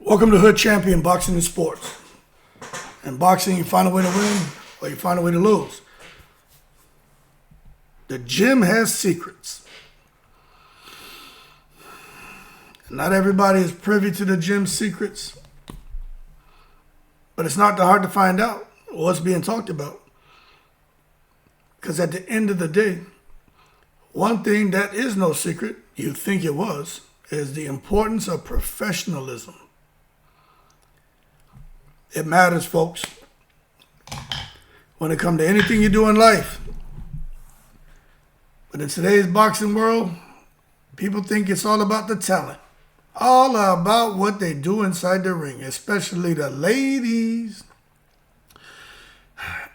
Welcome to Hood Champion Boxing and Sports. In boxing, you find a way to win or you find a way to lose. The gym has secrets. Not everybody is privy to the gym's secrets, but it's not that hard to find out what's being talked about. Because at the end of the day, one thing that is no secret, you think it was, is the importance of professionalism. It matters, folks. When it comes to anything you do in life. But in today's boxing world, people think it's all about the talent. All about what they do inside the ring, especially the ladies.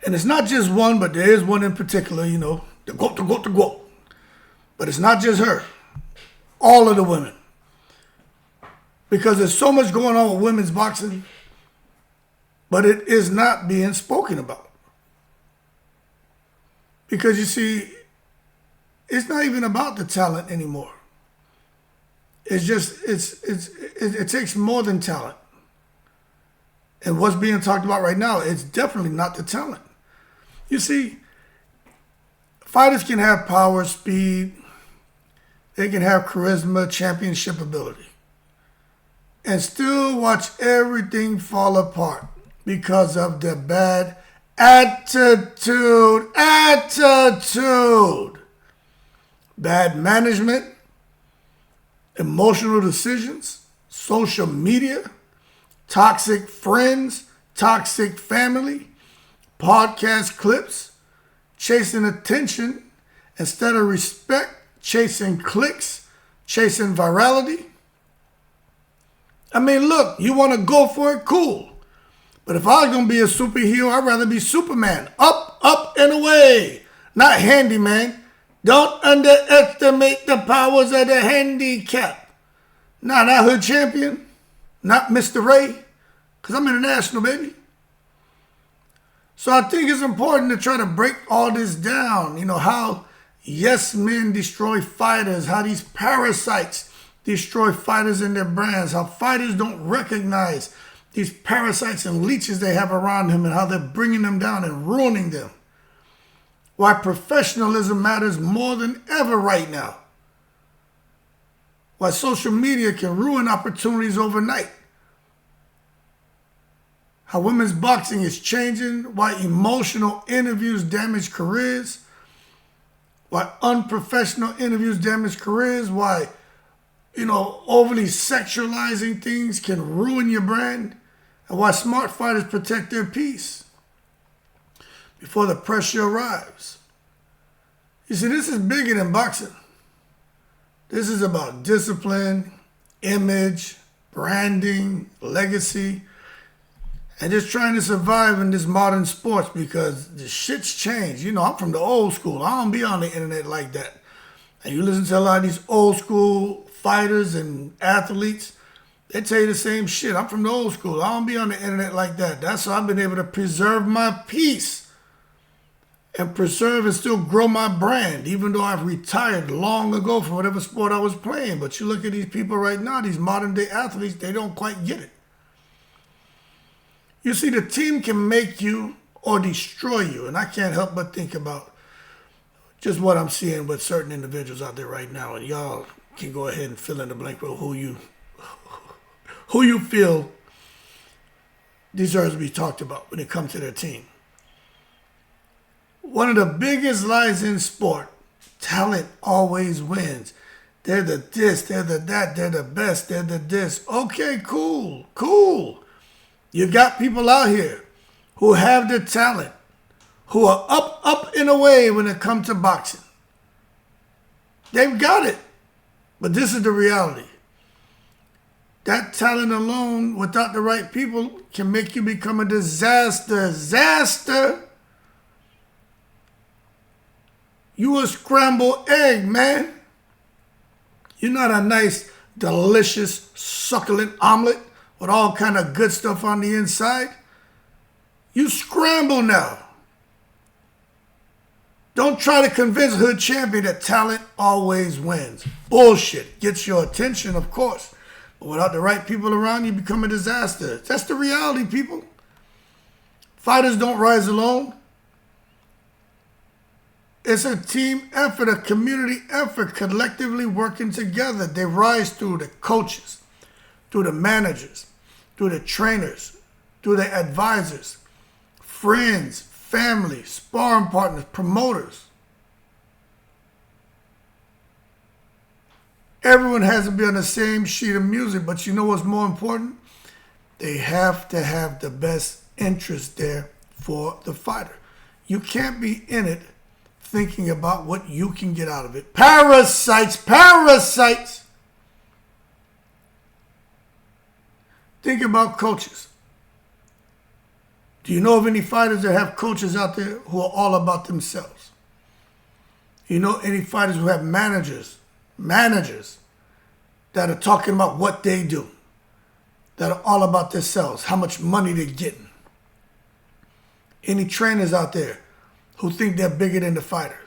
And it's not just one, but there is one in particular, the GWOAT. But it's not just her. All of the women. Because there's so much going on with women's boxing, but it is not being spoken about. Because you see, it's not even about the talent anymore. It's just, it takes more than talent. And what's being talked about right now, it's definitely not the talent. You see, fighters can have power, speed, they can have charisma, championship ability, and still watch everything fall apart because of the bad attitude. Bad management, emotional decisions, social media, toxic friends, toxic family, podcast clips, chasing attention instead of respect, chasing clicks, chasing virality. I mean, look, you want to go for it, cool. But if I was going to be a superhero, I'd rather be Superman. Up, up, and away. Not handyman. Don't underestimate the powers of the handicap. Not Hood Champion. Not Mr. Ray. Because I'm international, baby. So I think it's important to try to break all this down. How yes men destroy fighters. How these parasites destroy fighters and their brands. How fighters don't recognize these parasites and leeches they have around them and how they're bringing them down and ruining them. Why professionalism matters more than ever right now. Why social media can ruin opportunities overnight. How women's boxing is changing. Why emotional interviews damage careers. Why unprofessional interviews damage careers. Why, overly sexualizing things can ruin your brand. And why smart fighters protect their peace before the pressure arrives. You see, this is bigger than boxing. This is about discipline, image, branding, legacy, and just trying to survive in this modern sports because the shit's changed. I'm from the old school. I don't be on the internet like that. And you listen to a lot of these old school fighters and athletes, they tell you the same shit. I'm from the old school. I don't be on the internet like that. That's why I've been able to preserve my peace and preserve and still grow my brand, even though I've retired long ago from whatever sport I was playing. But you look at these people right now, these modern day athletes, they don't quite get it. You see, the team can make you or destroy you. And I can't help but think about just what I'm seeing with certain individuals out there right now. And y'all can go ahead and fill in the blank with who you feel deserves to be talked about when it comes to their team. One of the biggest lies in sport, talent always wins. They're the this, they're the that, they're the best, they're the this. Okay, cool. You got people out here who have the talent, who are up and away when it comes to boxing. They've got it. But this is the reality. That talent alone, without the right people, can make you become a disaster. You a scrambled egg, man. You're not a nice, delicious, succulent omelet with all kind of good stuff on the inside. You scramble now. Don't try to convince Hood Champion that talent always wins. Bullshit. Gets your attention, of course. But without the right people around you, become a disaster. That's the reality, people. Fighters don't rise alone. It's a team effort, a community effort, collectively working together. They rise through the coaches, through the managers, through the trainers, through the advisors, friends, family, sparring partners, promoters. Everyone has to be on the same sheet of music, but you know what's more important? They have to have the best interest there for the fighter. You can't be in it thinking about what you can get out of it. Parasites, parasites. Think about coaches. Do you know of any fighters that have coaches out there who are all about themselves? You know any fighters who have managers that are talking about what they do, that are all about themselves, how much money they're getting? Any trainers out there who think they're bigger than the fighter?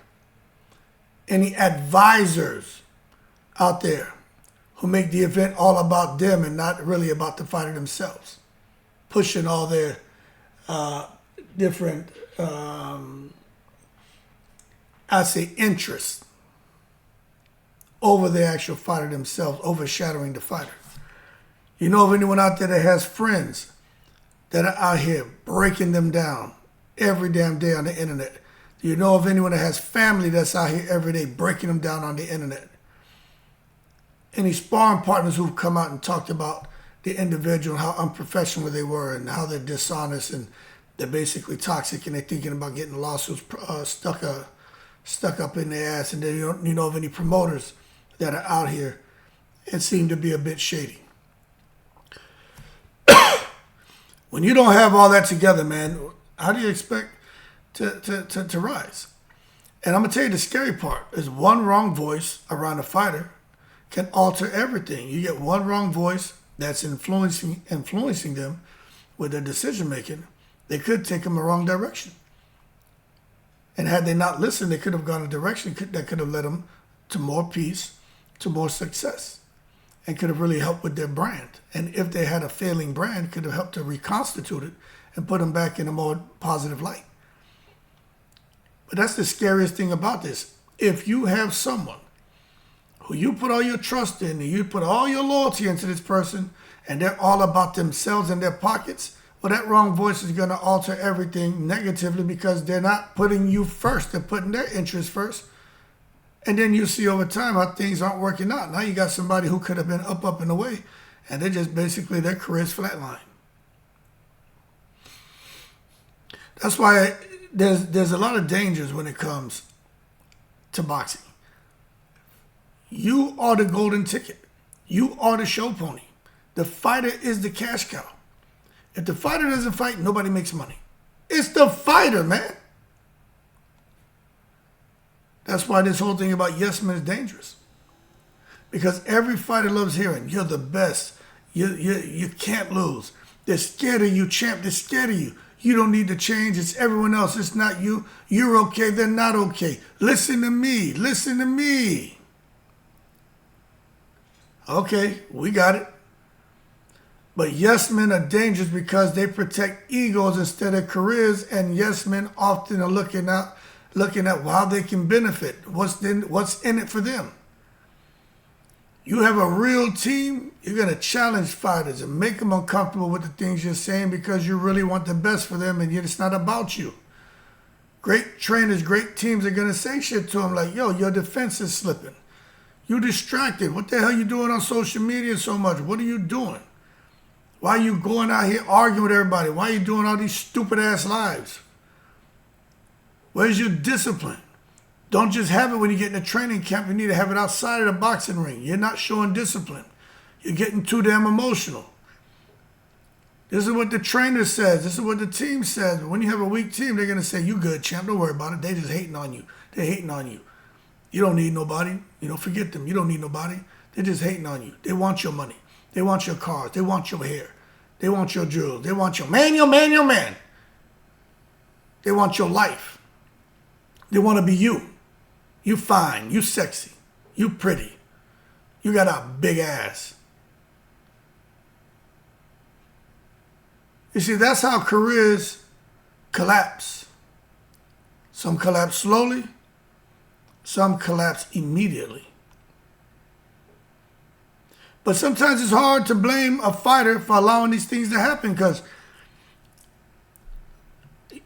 Any advisors out there who make the event all about them and not really about the fighter themselves, pushing all their different, interests over the actual fighter themselves, overshadowing the fighter? You know of anyone out there that has friends that are out here breaking them down every damn day on the internet? Do you know of anyone that has family that's out here every day breaking them down on the internet? Any sparring partners who've come out and talked about the individual and how unprofessional they were and how they're dishonest and they're basically toxic and they're thinking about getting lawsuits stuck up in their ass? And then you know of any promoters that are out here and seem to be a bit shady? When you don't have all that together, man, how do you expect to rise? And I'm going to tell you the scary part is one wrong voice around a fighter can alter everything. You get one wrong voice that's influencing them with their decision making. They could take them the wrong direction. And had they not listened, they could have gone a direction that could have led them to more peace, to more success, and could have really helped with their brand. And if they had a failing brand, could have helped to reconstitute it and put them back in a more positive light. But that's the scariest thing about this. If you have someone who you put all your trust in and you put all your loyalty into this person and they're all about themselves and their pockets, well, that wrong voice is going to alter everything negatively because they're not putting you first. They're putting their interests first. And then you see over time how things aren't working out. Now you got somebody who could have been up and away, and they're just basically their career's flatline. That's why there's a lot of dangers when it comes to boxing. You are the golden ticket. You are the show pony. The fighter is the cash cow. If the fighter doesn't fight, nobody makes money. It's the fighter, man. That's why this whole thing about yes men is dangerous. Because every fighter loves hearing, you're the best. You can't lose. They're scared of you, champ. They're scared of you. You don't need to change. It's everyone else. It's not you. You're okay. They're not okay. Listen to me. Listen to me. Okay, we got it. But yes men are dangerous because they protect egos instead of careers, and yes men often are looking at how they can benefit. What's in it for them? You have a real team, you're going to challenge fighters and make them uncomfortable with the things you're saying because you really want the best for them and yet it's not about you. Great trainers, great teams are going to say shit to them like, yo, your defense is slipping. You're distracted. What the hell are you doing on social media so much? What are you doing? Why are you going out here arguing with everybody? Why are you doing all these stupid ass lives? Where's your discipline? Don't just have it when you get in a training camp. You need to have it outside of the boxing ring. You're not showing discipline. You're getting too damn emotional. This is what the trainer says. This is what the team says. But when you have a weak team, they're going to say, you good, champ. Don't worry about it. They just hating on you. They're hating on you. You don't need nobody. Forget them. You don't need nobody. They're just hating on you. They want your money. They want your cars. They want your hair. They want your jewels. They want your man. They want your life. They want to be you. You fine. You sexy. You pretty. You got a big ass. You see, that's how careers collapse. Some collapse slowly, some collapse immediately. But sometimes it's hard to blame a fighter for allowing these things to happen, because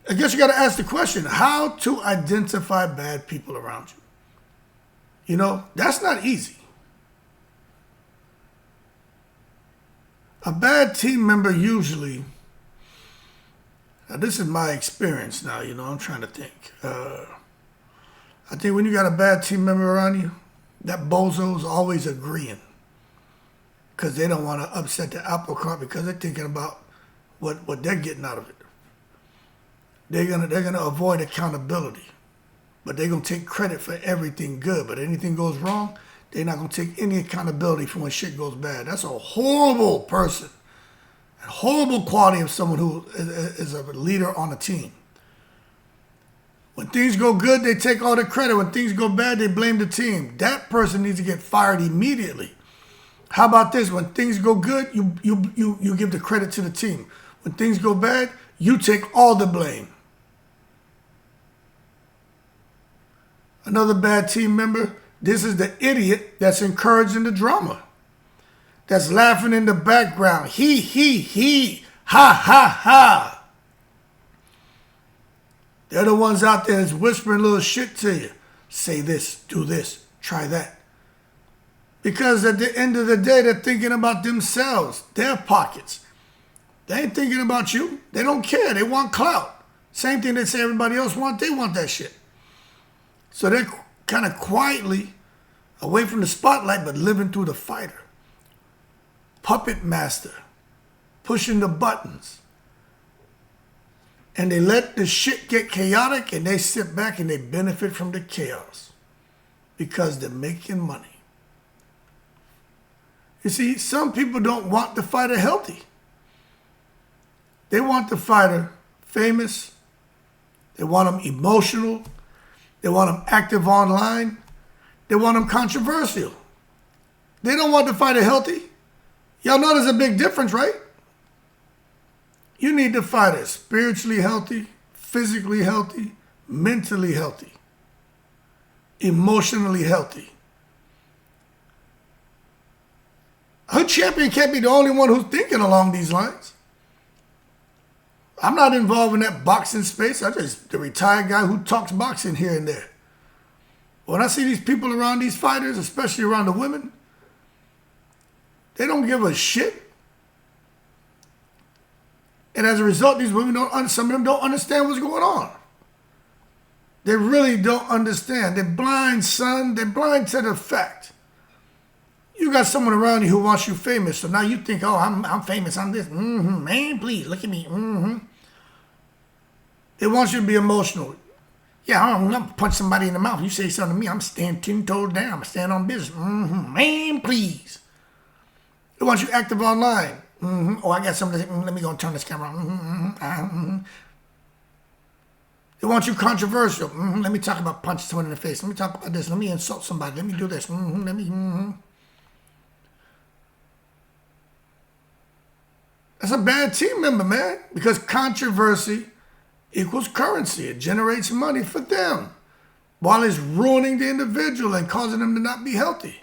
I guess you got to ask the question, how to identify bad people around you. You know, that's not easy. A bad team member usually, now this is my experience now, you know, I'm trying to think. I think when you got a bad team member around you, that bozo's always agreeing, because they don't want to upset the apple cart, because they're thinking about what they're getting out of it. They're gonna avoid accountability, but they're gonna take credit for everything good. But anything goes wrong, they're not gonna take any accountability for when shit goes bad. That's a horrible person, a horrible quality of someone who is a leader on a team. When things go good, they take all the credit. When things go bad, they blame the team. That person needs to get fired immediately. How about this? When things go good, you give the credit to the team. When things go bad, you take all the blame. Another bad team member, this is the idiot that's encouraging the drama, that's laughing in the background. He, ha, ha, ha. They're the ones out there that's whispering little shit to you. Say this, do this, try that. Because at the end of the day, they're thinking about themselves, their pockets. They ain't thinking about you. They don't care. They want clout. Same thing they say everybody else want. They want that shit. So they're kind of quietly away from the spotlight, but living through the fighter. Puppet master. Pushing the buttons. And they let the shit get chaotic, and they sit back and they benefit from the chaos. Because they're making money. You see, some people don't want the fighter healthy. They want the fighter famous. They want him emotional. They want him active online. They want him controversial. They don't want the fighter healthy. Y'all know there's a big difference, right? You need the fighter spiritually healthy, physically healthy, mentally healthy, emotionally healthy. Her champion can't be the only one who's thinking along these lines. I'm not involved in that boxing space. I'm just the retired guy who talks boxing here and there. When I see these people around these fighters, especially around the women, they don't give a shit. And as a result, these women some of them don't understand what's going on. They really don't understand. They're blind, son. They're blind to the fact. You got someone around you who wants you famous, so now you think, oh, I'm famous, I'm this. Man, please, look at me. They want you to be emotional. Yeah, I'm going to punch somebody in the mouth. You say something to me, I'm standing 10 toes down. I'm standing on business. Man, please. They want you active online. Oh, I got something to say. Let me go and turn this camera on. They want you controversial. Let me talk about punch someone in the face. Let me talk about this. Let me insult somebody. Let me do this. That's a bad team member, man, because controversy equals currency. It generates money for them while it's ruining the individual and causing them to not be healthy.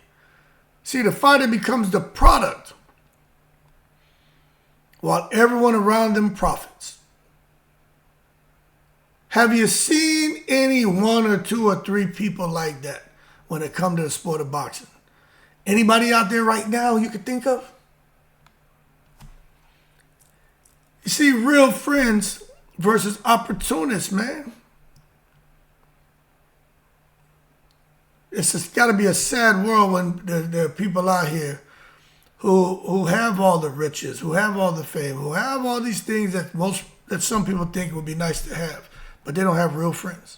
See, the fighter becomes the product while everyone around them profits. Have you seen any one or two or three people like that when it comes to the sport of boxing? Anybody out there right now you could think of? You see, real friends versus opportunists, man. It's got to be a sad world when there are people out here who have all the riches, who have all the fame, who have all these things that some people think would be nice to have, but they don't have real friends.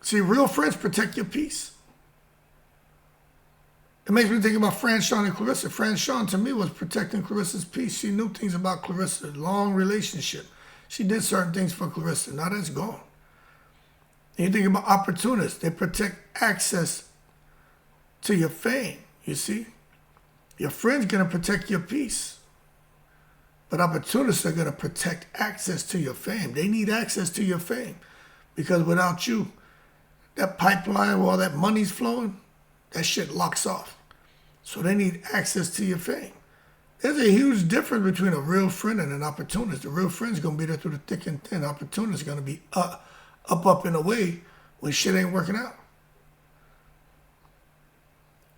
See, real friends protect your peace. It makes me think about Franchon and Clarissa. Franchon, to me, was protecting Clarissa's peace. She knew things about Clarissa, long relationship. She did certain things for Clarissa. Now that's gone. And you think about opportunists. They protect access to your fame, you see. Your friend's going to protect your peace. But opportunists are going to protect access to your fame. They need access to your fame because without you, that pipeline where all that money's flowing, that shit locks off. So they need access to your fame. There's a huge difference between a real friend and an opportunist. The real friend's going to be there through the thick and thin. Opportunist is going to be up in a way when shit ain't working out.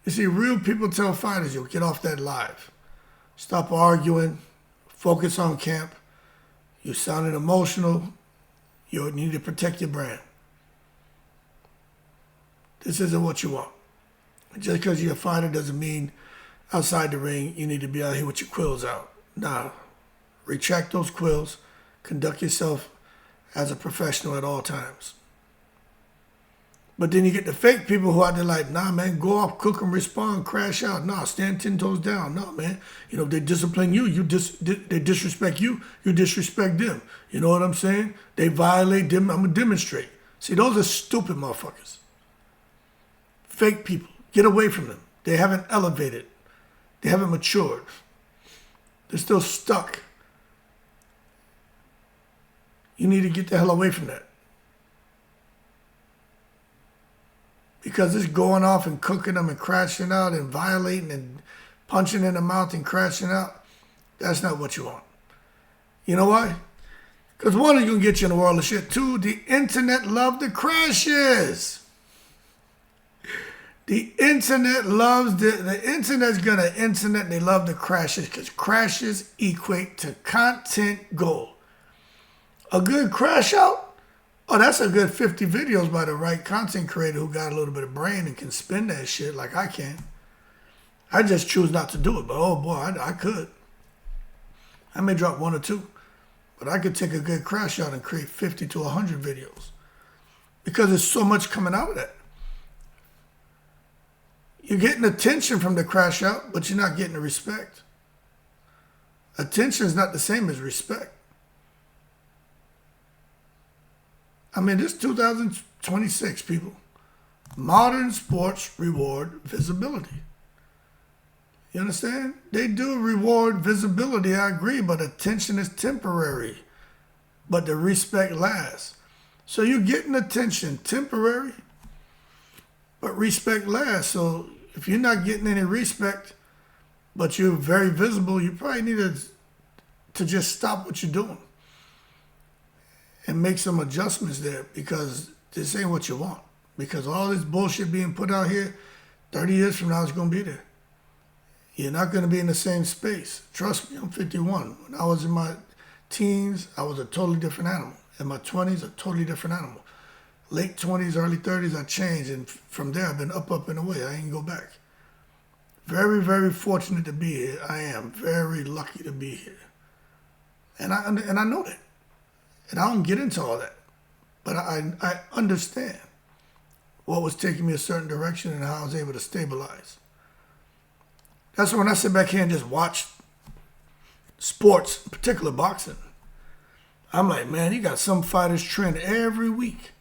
You see, real people tell fighters, yo, get off that live. Stop arguing. Focus on camp. You're sounding emotional. You need to protect your brand. This isn't what you want. Just because you're a fighter doesn't mean outside the ring you need to be out here with your quills out. Nah. Retract those quills. Conduct yourself as a professional at all times. But then you get the fake people who out there like, nah, man, go off, cook and respond, crash out. Nah, stand 10 toes down. No, man. You know, they discipline you. They disrespect you. You disrespect them. You know what I'm saying? They violate them. I'm going to demonstrate. See, those are stupid motherfuckers. Fake people. Get away from them. They haven't elevated. They haven't matured. They're still stuck. You need to get the hell away from that. Because it's going off and cooking them and crashing out and violating and punching in the mouth and crashing out, that's not what you want. You know why? Because one, it's going to get you in a world of shit. Two, the internet love the crashes. The internet loves the internet's going to internet. They love the crashes because crashes equate to content gold. A good crash out, oh, that's a good 50 videos by the right content creator who got a little bit of brain and can spin that shit like I can. I just choose not to do it, but oh boy, I could. I may drop one or two, but I could take a good crash out and create 50 to 100 videos because there's so much coming out of that. You're getting attention from the crash out, but you're not getting the respect. Attention is not the same as respect. I mean, this 2026, people. Modern sports reward visibility. You understand? They do reward visibility, I agree, but attention is temporary. But the respect lasts. So you're getting attention temporary, but respect lasts. So if you're not getting any respect, but you're very visible, you probably need to just stop what you're doing and make some adjustments there because this ain't what you want. Because all this bullshit being put out here, 30 years from now, it's going to be there. You're not going to be in the same space. Trust me, I'm 51. When I was in my teens, I was a totally different animal. In my 20s, a totally different animal. Late 20s, early 30s, I changed. And from there, I've been up and away. I ain't go back. Very, very fortunate to be here. I am very lucky to be here. And I know that. And I don't get into all that. But I understand what was taking me a certain direction and how I was able to stabilize. That's when I sit back here and just watch sports, in particular boxing. I'm like, man, you got some fighters trend every week.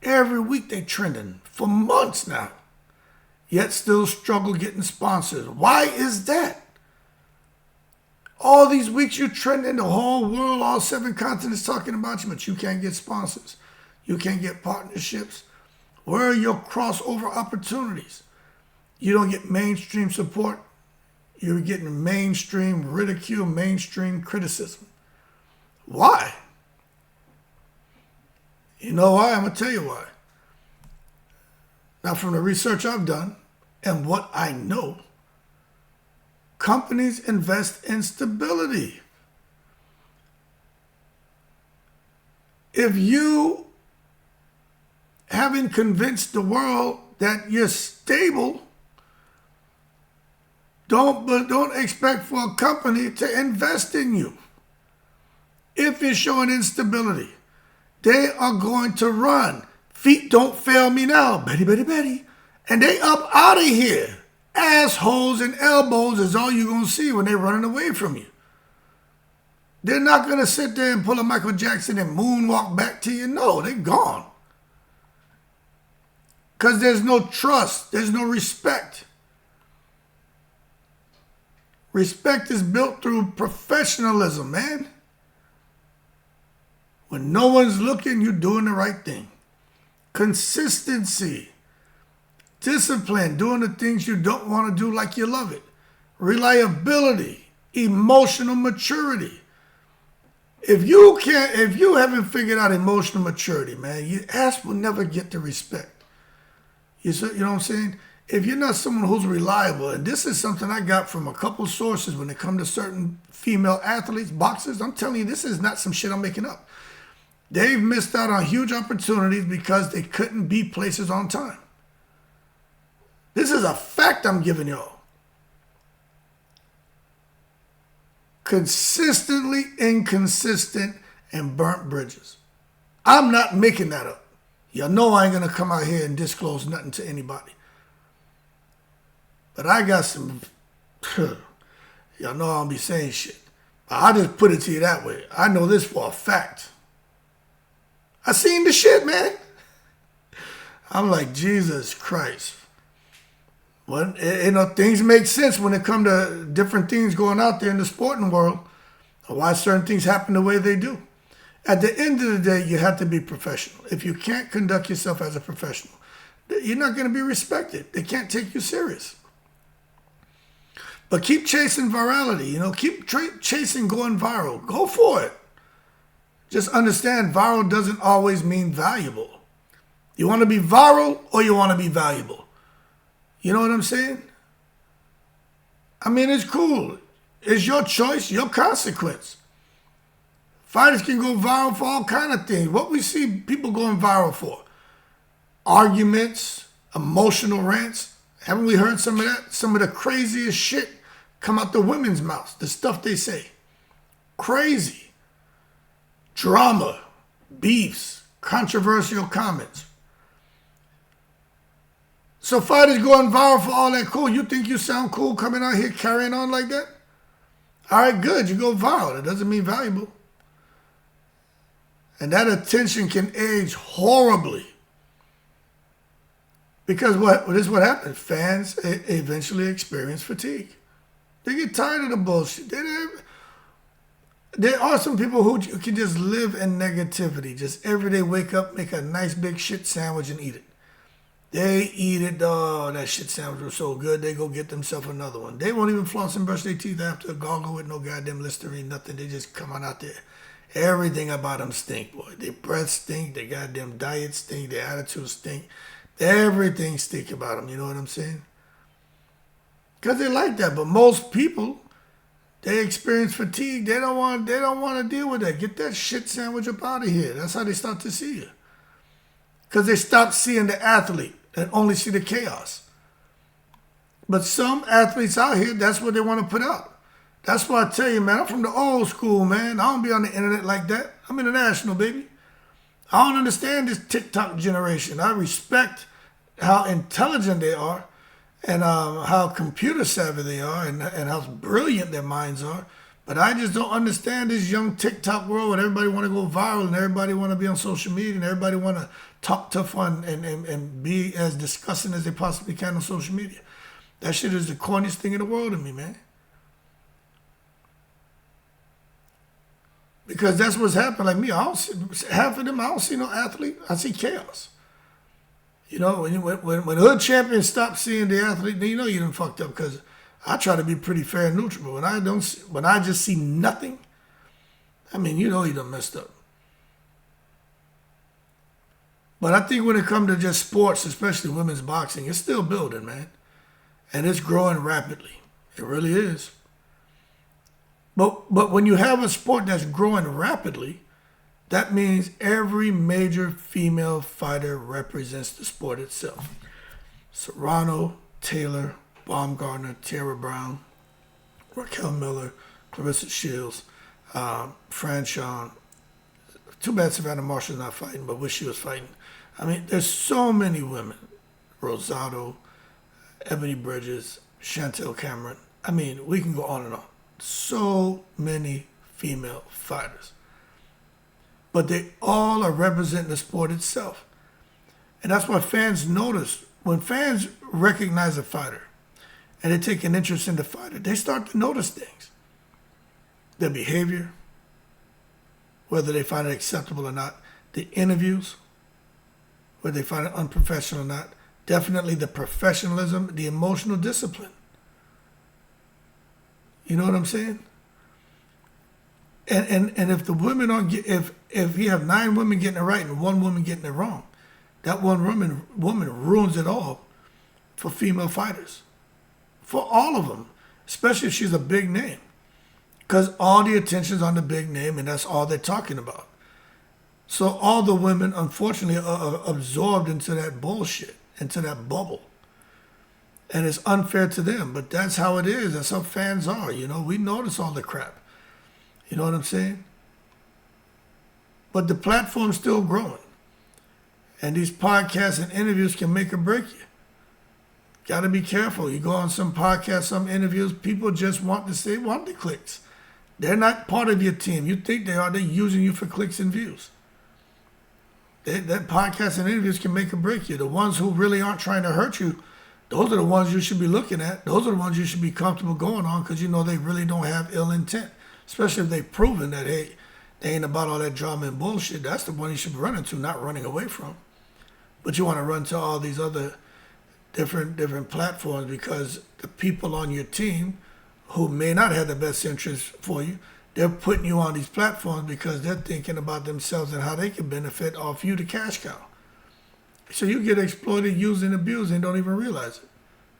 Every week they trending for months now. Yet still struggle getting sponsors. Why is that? All these weeks you trending, the whole world, all 7 continents talking about you, but you can't get sponsors. You can't get partnerships. Where are your crossover opportunities? You don't get mainstream support. You're getting mainstream ridicule, mainstream criticism. Why? You know why? I'm going to tell you why. Now, from the research I've done and what I know, companies invest in stability. If you haven't convinced the world that you're stable, don't expect for a company to invest in you. If you're showing instability, they are going to run. Feet don't fail me now, Betty, Betty, Betty. And they up out of here. Assholes and elbows is all you're going to see when they're running away from you. They're not going to sit there and pull a Michael Jackson and moonwalk back to you. No, they're gone. Because there's no trust. There's no respect. Respect is built through professionalism, man. When no one's looking, you're doing the right thing. Consistency. Discipline, doing the things you don't want to do like you love it. Reliability. Emotional maturity. If you haven't figured out emotional maturity, man, your ass will never get the respect. You know what I'm saying? If you're not someone who's reliable, and this is something I got from a couple sources when it comes to certain female athletes, boxers, I'm telling you, this is not some shit I'm making up. They've missed out on huge opportunities because they couldn't be places on time. This is a fact I'm giving y'all. Consistently inconsistent and burnt bridges. I'm not making that up. Y'all know I ain't going to come out here and disclose nothing to anybody. But I got some, y'all know I don't be saying shit. I'll just put it to you that way. I know this for a fact. I seen the shit, man. I'm like, Jesus Christ. Well, things make sense when it come to different things going out there in the sporting world, or why certain things happen the way they do. At the end of the day, you have to be professional. If you can't conduct yourself as a professional, you're not going to be respected. They can't take you serious. But keep chasing virality, keep chasing going viral. Go for it. Just understand viral doesn't always mean valuable. You want to be viral or you want to be valuable? You know what I'm saying? I mean, it's cool. It's your choice, your consequence. Fighters can go viral for all kind of things. What we see people going viral for? Arguments, emotional rants. Haven't we heard some of that? Some of the craziest shit come out the women's mouths. The stuff they say. Crazy. Drama. Beefs. Controversial comments. So fighters going viral for all that cool. You think you sound cool coming out here carrying on like that? All right, good. You go viral. That doesn't mean valuable. And that attention can age horribly. Because this is what happens. Fans eventually experience fatigue. They get tired of the bullshit. There are some people who can just live in negativity. Just every day wake up, make a nice big shit sandwich and eat it. They eat it. Oh, that shit sandwich was so good. They go get themselves another one. They won't even floss and brush their teeth after a gargle with no goddamn Listerine, nothing. They just come on out there. Everything about them stink, boy. Their breath stink. Their goddamn diet stink. Their attitude stink. Everything stink about them. You know what I'm saying? Because they like that. But most people, they experience fatigue. They don't want to deal with that. Get that shit sandwich up out of here. That's how they start to see you. Because they stop seeing the athlete and only see the chaos. But some athletes out here, that's what they want to put out. That's why I tell you, man, I'm from the old school, man. I don't be on the internet like that. I'm international, baby. I don't understand this TikTok generation. I respect how intelligent they are and how computer savvy they are and how brilliant their minds are. But I just don't understand this young TikTok world where everybody want to go viral and everybody want to be on social media and everybody want to talk tough on and be as disgusting as they possibly can on social media. That shit is the corniest thing in the world to me, man. Because that's what's happened. Like me, half of them, I don't see no athlete. I see chaos. You know, when hood champions stop seeing the athlete, then you know you done fucked up. Because I try to be pretty fair and neutral, but when I just see nothing, I mean, you know you done messed up. But I think when it comes to just sports, especially women's boxing, it's still building, man. And it's growing rapidly. It really is. But when you have a sport that's growing rapidly, that means every major female fighter represents the sport itself. Serrano, Taylor, Baumgartner, Tara Brown, Raquel Miller, Clarissa Shields, Franchon. Too bad Savannah Marshall's not fighting, but wish she was fighting. I mean, there's so many women. Rosado, Ebony Bridges, Chantel Cameron. I mean, we can go on and on. So many female fighters. But they all are representing the sport itself. And that's what fans notice. When fans recognize a fighter, and they take an interest in the fighter, they start to notice things. Their behavior, whether they find it acceptable or not, the interviews, whether they find it unprofessional or not, definitely the professionalism, the emotional discipline. You know what I'm saying? And if the women aren't, if you have 9 women getting it right and 1 woman getting it wrong, that one woman ruins it all for female fighters, for all of them, especially if she's a big name, because all the attention's on the big name and that's all they're talking about. So all the women, unfortunately, are absorbed into that bullshit, into that bubble. And it's unfair to them, but that's how it is. That's how fans are, you know. We notice all the crap. You know what I'm saying? But the platform's still growing. And these podcasts and interviews can make or break you. Got to be careful. You go on some podcasts, some interviews, people just want the clicks. They're not part of your team. You think they are. They're using you for clicks and views. That podcast and interviews can make or break you. The ones who really aren't trying to hurt you, those are the ones you should be looking at. Those are the ones you should be comfortable going on because you know they really don't have ill intent. Especially if they've proven that, hey, they ain't about all that drama and bullshit. That's the one you should be running to, not running away from. But you want to run to all these other different platforms because the people on your team who may not have the best interest for you, they're putting you on these platforms because they're thinking about themselves and how they can benefit off you, the cash cow. So you get exploited, used, and abused and don't even realize it.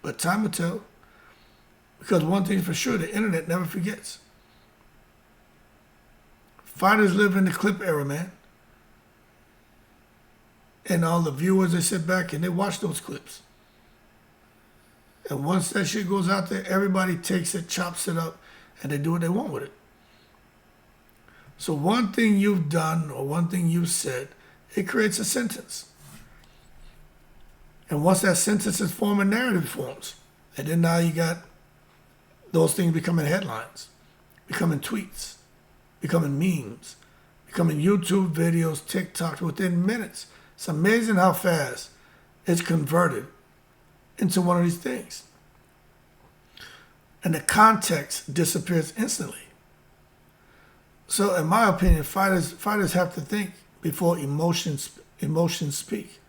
But time will tell. Because one thing for sure, the internet never forgets. Fighters live in the clip era, man. And all the viewers, they sit back and they watch those clips. And once that shit goes out there, everybody takes it, chops it up, and they do what they want with it. So one thing you've done or one thing you've said, it creates a sentence. And once that sentence is formed, a narrative forms. And then now you got those things becoming headlines, becoming tweets, becoming memes, becoming YouTube videos, TikToks within minutes. It's amazing how fast it's converted into one of these things. And the context disappears instantly. So in my opinion, fighters have to think before emotions speak.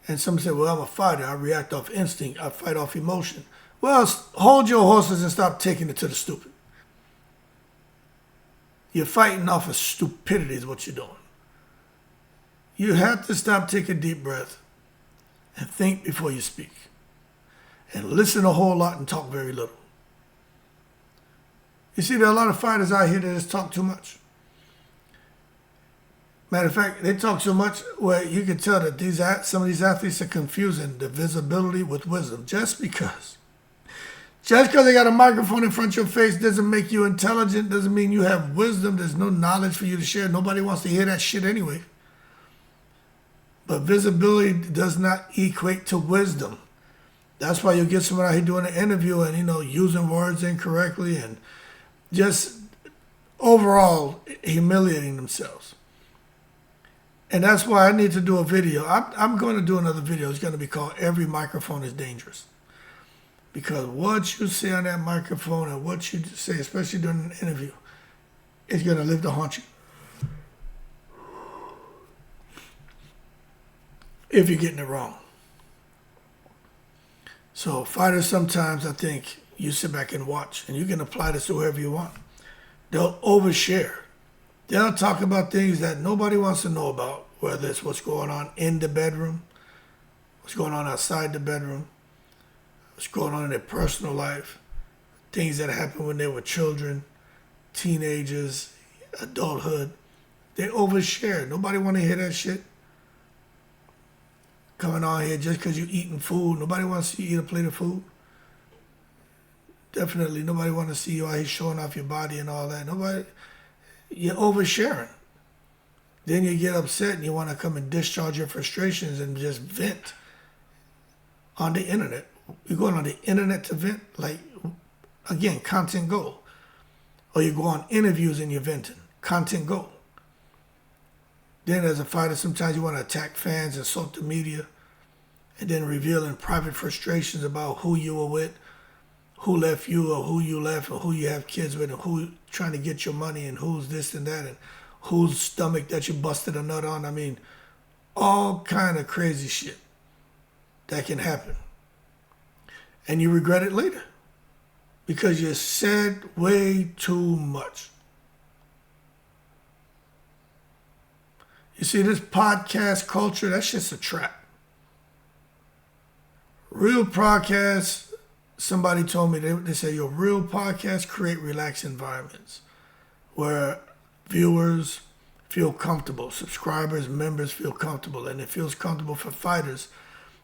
And some say, well, I'm a fighter. I react off instinct. I fight off emotion. Well, hold your horses and stop taking it to the stupid. You're fighting off of stupidity is what you're doing. You have to stop, take a deep breath, and think before you speak. And listen a whole lot and talk very little. You see, there are a lot of fighters out here that just talk too much. Matter of fact, they talk so much where you can tell that some of these athletes are confusing the visibility with wisdom. Just because they got a microphone in front of your face doesn't make you intelligent, doesn't mean you have wisdom. There's no knowledge for you to share. Nobody wants to hear that shit anyway. But visibility does not equate to wisdom. That's why you get someone out here doing an interview and, using words incorrectly and just overall humiliating themselves. And that's why I need to do a video. I'm going to do another video. It's going to be called Every Microphone is Dangerous. Because what you say on that microphone and what you say, especially during an interview, is going to live to haunt you. If you're getting it wrong. So fighters, sometimes I think you sit back and watch, and you can apply this to whoever you want. They'll overshare. They'll talk about things that nobody wants to know about, whether it's what's going on in the bedroom, what's going on outside the bedroom, what's going on in their personal life, things that happened when they were children, teenagers, adulthood. They overshare. Nobody want to hear that shit. Coming on here just because you're eating food. Nobody wants to see you eat a plate of food. Definitely nobody wants to see you out here showing off your body and all that. Nobody. You're oversharing. Then you get upset and you want to come and discharge your frustrations and just vent on the internet. You're going on the internet to vent, like, again, content goal. Or you go on interviews and you're venting. Content goal. Then as a fighter, sometimes you want to attack fans, insult the media, and then revealing private frustrations about who you were with, who left you or who you left or who you have kids with and who trying to get your money and who's this and that and whose stomach that you busted a nut on. I mean, all kind of crazy shit that can happen. And you regret it later because you said way too much. You see, this podcast culture, that's just a trap. Real podcasts, somebody told me, they say, your real podcasts create relaxed environments where viewers feel comfortable, subscribers, members feel comfortable, and it feels comfortable for fighters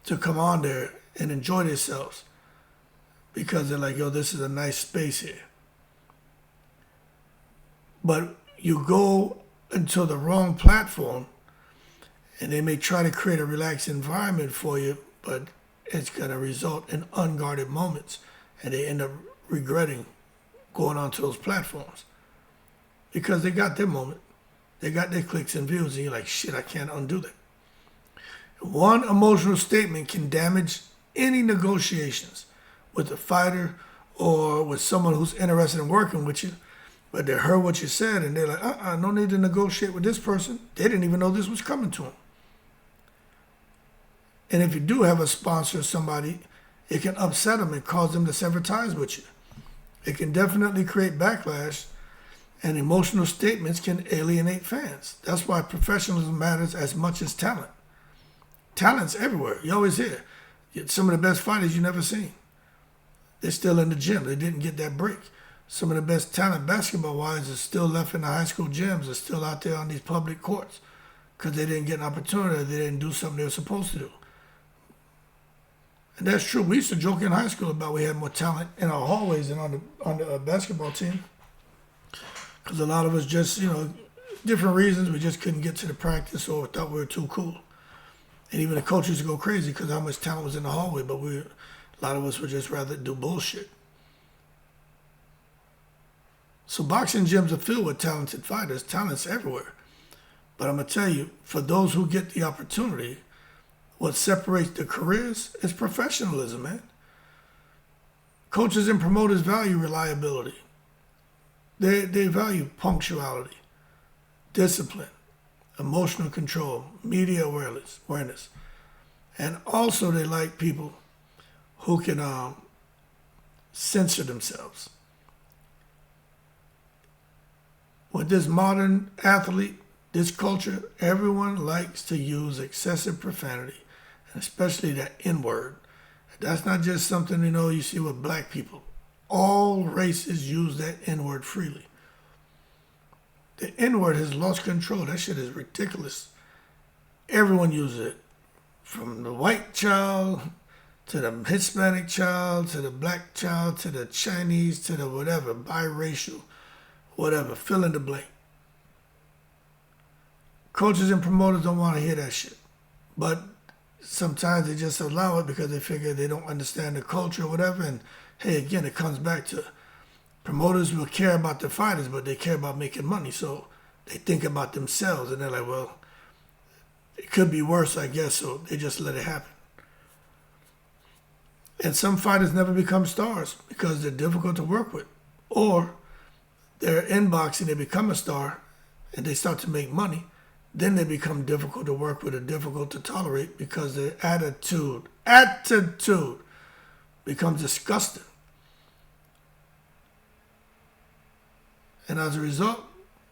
to come on there and enjoy themselves because they're like, yo, this is a nice space here. But you go into the wrong platform and they may try to create a relaxed environment for you, but it's going to result in unguarded moments and they end up regretting going onto those platforms because they got their moment. They got their clicks and views, and you're like, shit, I can't undo that. One emotional statement can damage any negotiations with a fighter or with someone who's interested in working with you, but they heard what you said, and they're like, no need to negotiate with this person. They didn't even know this was coming to them. And if you do have a sponsor or somebody, it can upset them and cause them to sever ties with you. It can definitely create backlash, and emotional statements can alienate fans. That's why professionalism matters as much as talent. Talent's everywhere. You always hear some of the best fighters you never seen. They're still in the gym. They didn't get that break. Some of the best talent basketball-wise is still left in the high school gyms, are still out there on these public courts because they didn't get an opportunity. They didn't do something they were supposed to do. And that's true. We used to joke in high school about we had more talent in our hallways than on the basketball team. Because a lot of us just, different reasons, we just couldn't get to the practice or thought we were too cool. And even the coaches would go crazy because how much talent was in the hallway, but a lot of us would just rather do bullshit. So boxing gyms are filled with talented fighters. Talent's everywhere. But I'm going to tell you, for those who get the opportunity, what separates the careers is professionalism, man. Coaches and promoters value reliability. They value punctuality, discipline, emotional control, media awareness. And also they like people who can censor themselves. With this modern athlete, this culture, everyone likes to use excessive profanity, and especially that N-word. That's not just something, you see with black people. All races use that N-word freely. The N-word has lost control. That shit is ridiculous. Everyone uses it. From the white child, to the Hispanic child, to the black child, to the Chinese, to the whatever, biracial, whatever, fill in the blank. Coaches and promoters don't want to hear that shit. But sometimes they just allow it because they figure they don't understand the culture or whatever. And hey, again, it comes back to promoters will care about the fighters, but they care about making money. So they think about themselves and they're like, well, it could be worse, I guess. So they just let it happen. And some fighters never become stars because they're difficult to work with. Or they're in boxing, they become a star and they start to make money. Then they become difficult to work with or difficult to tolerate because their attitude becomes disgusting. And as a result,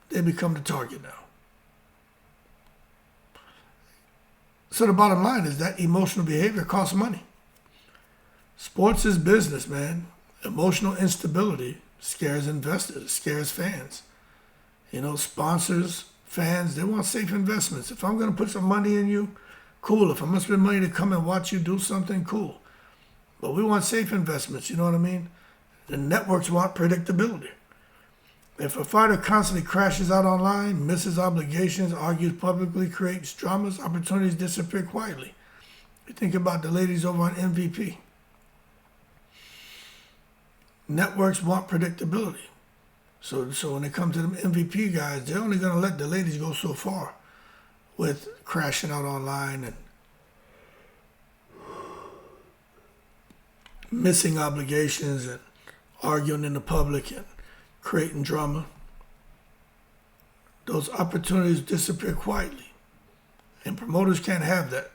they become the target now. So the bottom line is that emotional behavior costs money. Sports is business, man. Emotional instability scares investors, scares fans. Sponsors, fans, they want safe investments. If I'm going to put some money in you, cool. If I'm going to spend money to come and watch you do something, cool. But we want safe investments, you know what I mean? The networks want predictability. If a fighter constantly crashes out online, misses obligations, argues publicly, creates dramas, opportunities disappear quietly. You think about the ladies over on MVP. Networks want predictability. So when it comes to them MVP guys, they're only going to let the ladies go so far with crashing out online and missing obligations and arguing in the public and creating drama. Those opportunities disappear quietly. And promoters can't have that.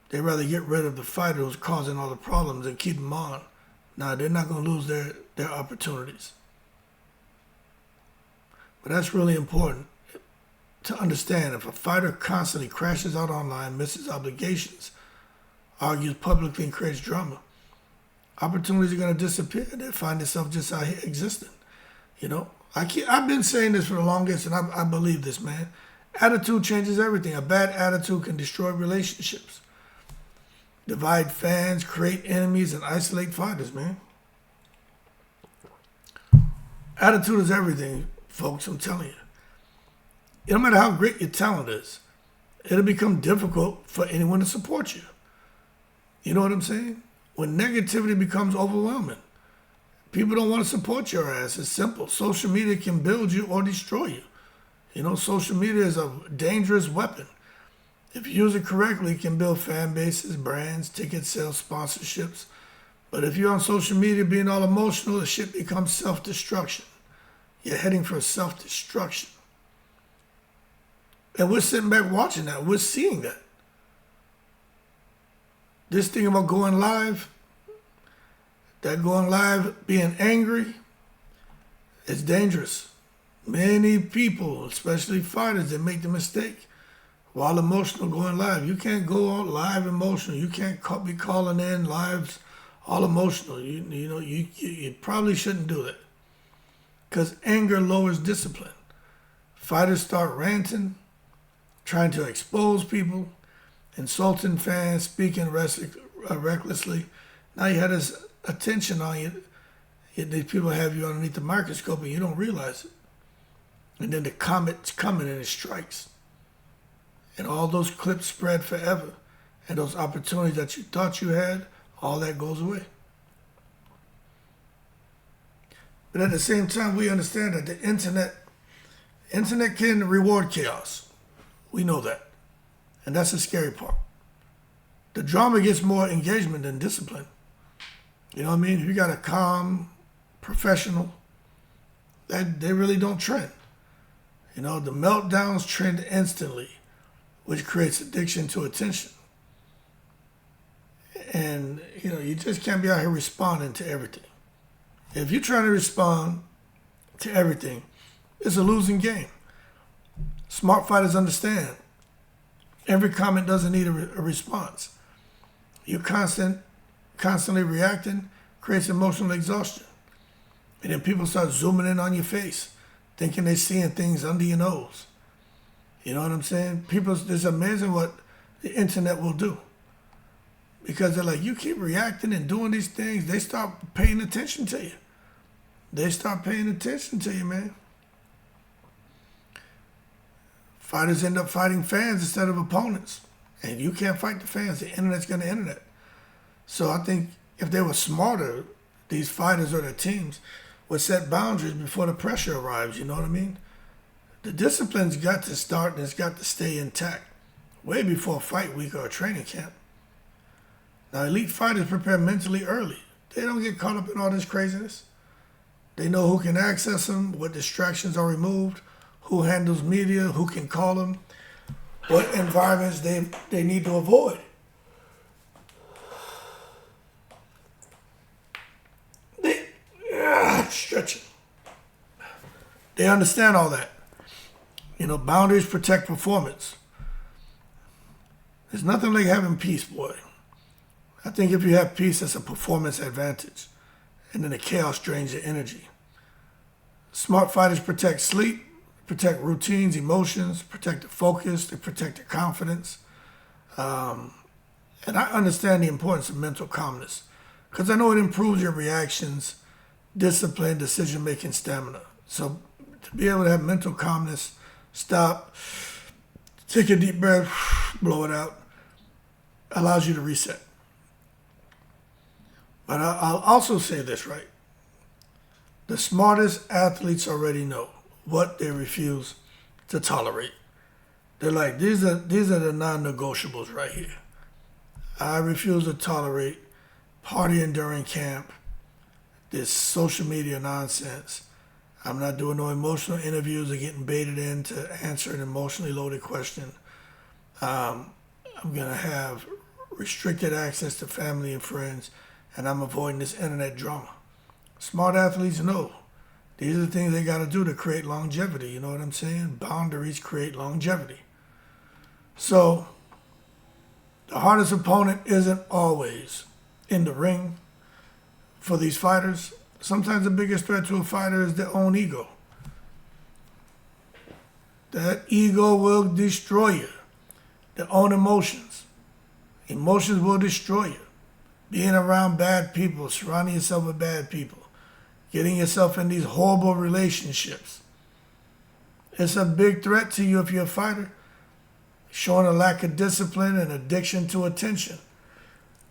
They'd rather get rid of the fighter who's causing all the problems and keep them on. Nah, they're not going to lose their opportunities. But that's really important to understand. If a fighter constantly crashes out online, misses obligations, argues publicly, and creates drama, opportunities are going to disappear. They find themselves just out here existing. You know, I've been saying this for the longest, and I believe this, man. Attitude changes everything. A bad attitude can destroy relationships, divide fans, create enemies, and isolate fighters, man. Attitude is everything, folks, I'm telling you. No matter how great your talent is, it'll become difficult for anyone to support you. You know what I'm saying? When negativity becomes overwhelming, people don't want to support your ass. It's simple. Social media can build you or destroy you. You know, social media is a dangerous weapon. If you use it correctly, it can build fan bases, brands, ticket sales, sponsorships. But if you're on social media being all emotional, the shit becomes self-destruction. You're heading for self-destruction. And we're sitting back watching that. We're seeing that. This thing about going live, that going live, being angry, it's dangerous. Many people, especially fighters, they make the mistake while emotional going live. You can't go on live emotional. You can't be calling in lives all emotional. You probably shouldn't do that, because anger lowers discipline. Fighters start ranting, trying to expose people, insulting fans, speaking recklessly. Now you have this attention on you. These people have you underneath the microscope and you don't realize it. And then the comet's coming and it strikes. And all those clips spread forever. And those opportunities that you thought you had, all that goes away. But at the same time, we understand that the internet can reward chaos. We know that. And that's the scary part. The drama gets more engagement than discipline. You know what I mean? If you got a calm professional, they really don't trend. You know, the meltdowns trend instantly, which creates addiction to attention. And, you know, you just can't be out here responding to everything. If you're trying to respond to everything, it's a losing game. Smart fighters understand every comment doesn't need a response. You constantly reacting creates emotional exhaustion. And then people start zooming in on your face, thinking they're seeing things under your nose. You know what I'm saying? It's amazing what the internet will do. Because they're like, you keep reacting and doing these things, they start paying attention to you. They start paying attention to you, man. Fighters end up fighting fans instead of opponents. And you can't fight the fans. The internet's going to internet. So I think if they were smarter, these fighters or their teams would set boundaries before the pressure arrives. You know what I mean? The discipline's got to start and it's got to stay intact way before a fight week or a training camp. Now, elite fighters prepare mentally early. They don't get caught up in all this craziness. They know who can access them, what distractions are removed, who handles media, who can call them, what environments they need to avoid. Stretching. They understand all that. You know, boundaries protect performance. There's nothing like having peace, boy. I think if you have peace, it's a performance advantage. And then the chaos drains your energy. Smart fighters protect sleep, protect routines, emotions, protect the focus, they protect the confidence. And I understand the importance of mental calmness because I know it improves your reactions, discipline, decision-making, stamina. So to be able to have mental calmness, stop, take a deep breath, blow it out, allows you to reset. But I'll also say this, right? The smartest athletes already know what they refuse to tolerate. They're like, these are the non-negotiables right here. I refuse to tolerate partying during camp, this social media nonsense. I'm not doing no emotional interviews or getting baited in to answer an emotionally loaded question. I'm going to have restricted access to family and friends, and I'm avoiding this internet drama. Smart athletes know these are the things they got to do to create longevity. You know what I'm saying? Boundaries create longevity. So, the hardest opponent isn't always in the ring for these fighters. Sometimes the biggest threat to a fighter is their own ego. That ego will destroy you. Their own emotions. Emotions will destroy you. Being around bad people, surrounding yourself with bad people, getting yourself in these horrible relationships. It's a big threat to you if you're a fighter. Showing a lack of discipline and addiction to attention.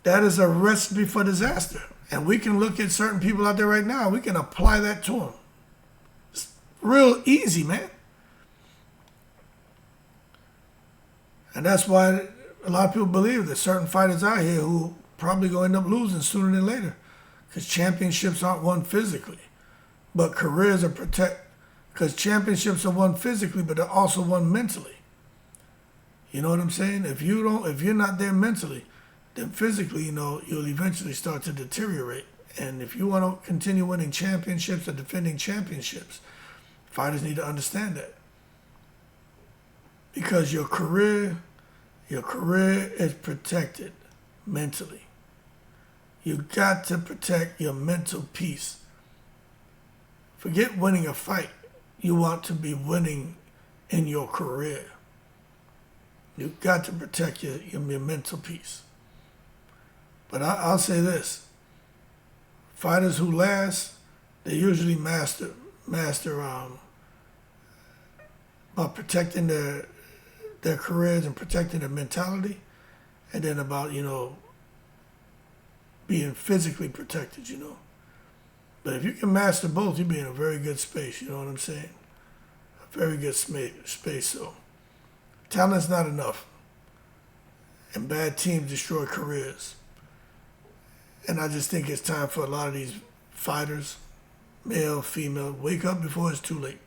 That is a recipe for disaster. And we can look at certain people out there right now. We can apply that to them. It's real easy, man. And that's why a lot of people believe that certain fighters out here who probably going to end up losing sooner than later. Because championships aren't won physically. But careers are protected. Because championships are won physically, but they're also won mentally. You know what I'm saying? If you're not there mentally, then physically, you'll eventually start to deteriorate. And if you want to continue winning championships or defending championships, fighters need to understand that. Because your career is protected mentally. You got to protect your mental peace. Forget winning a fight. You want to be winning in your career. You've got to protect your mental peace. But I'll say this. Fighters who last, they usually master about protecting their careers and protecting their mentality, and then about, being physically protected, But if you can master both, you'll be in a very good space, you know what I'm saying? A very good space, so. Talent's not enough. And bad teams destroy careers. And I just think it's time for a lot of these fighters, male, female, wake up before it's too late.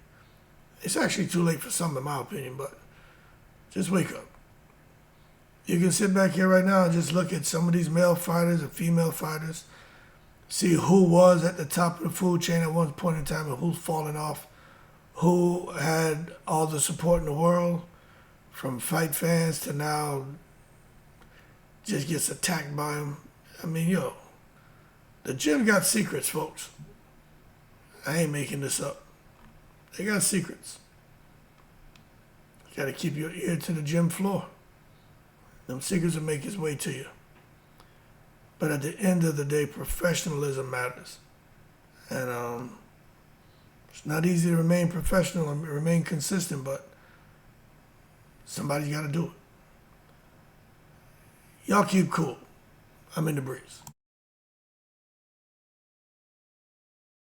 It's actually too late for some, in my opinion, but just wake up. You can sit back here right now and just look at some of these male fighters and female fighters, see who was at the top of the food chain at one point in time and who's fallen off, who had all the support in the world, from fight fans to now just gets attacked by them. I mean, the gym got secrets, folks. I ain't making this up. They got secrets. You got to keep your ear to the gym floor. Them secrets will make its way to you. But at the end of the day, professionalism matters. And it's not easy to remain professional and remain consistent, but somebody's got to do it. Y'all keep cool. I'm in the breeze.